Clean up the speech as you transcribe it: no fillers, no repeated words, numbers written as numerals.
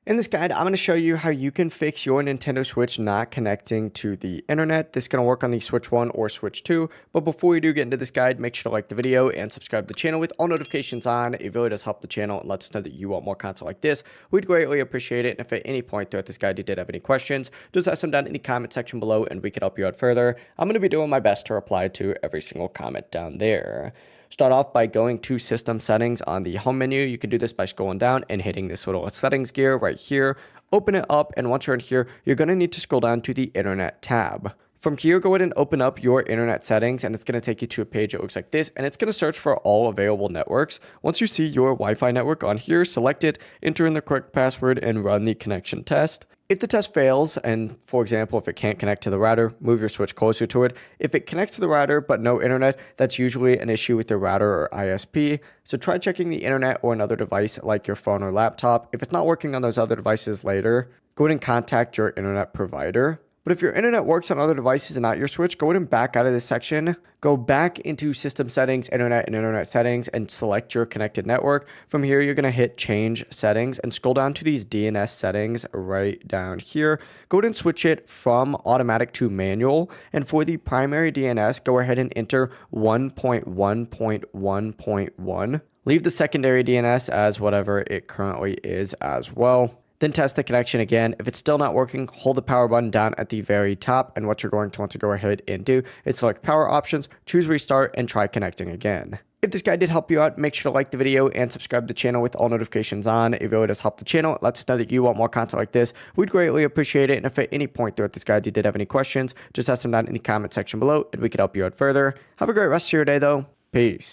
In this guide, I'm going to show you how you can fix your Nintendo Switch not connecting to the internet. This is going to work on the Switch 1 or Switch 2. But before you do get into this guide, make sure to like the video and subscribe to the channel with all notifications on. It really does help the channel and lets us know that you want more content like this. We'd greatly appreciate it. And if at any point throughout this guide you did have any questions, just ask them down in the comment section below and we can help you out further. I'm going to be doing my best to reply to every single comment down there. Start off by going to system settings on the home menu. You can do this by scrolling down and hitting this little settings gear right here. Open it up, and once you're in here, you're going to need to scroll down to the internet tab. From here, go ahead and open up your internet settings, and it's going to take you to a page that looks like this, and it's going to search for all available networks. Once you see your Wi-Fi network on here, select it, enter in the correct password, and run the connection test. If the test fails, and for example, if it can't connect to the router, move your Switch closer to it. If it connects to the router but no internet, that's usually an issue with your router or ISP. So try checking the internet or another device like your phone or laptop. If it's not working on those other devices later, go ahead and contact your internet provider. But if your internet works on other devices and not your Switch, go ahead and back out of this section. Go back into system settings, internet, and internet settings, and select your connected network. From here, you're going to hit change settings and scroll down to these DNS settings right down here. Go ahead and switch it from automatic to manual. And for the primary DNS, go ahead and enter 1.1.1.1. Leave the secondary DNS as whatever it currently is as well. Then test the connection again. If it's still not working, hold the power button down at the very top. And what you're going to want to go ahead and do is select power options, choose restart, and try connecting again. If this guide did help you out, make sure to like the video and subscribe to the channel with all notifications on. It really does help the channel. It lets us know that you want more content like this. We'd greatly appreciate it. And if at any point throughout this guide you did have any questions, just ask them down in the comment section below and we could help you out further. Have a great rest of your day though. Peace.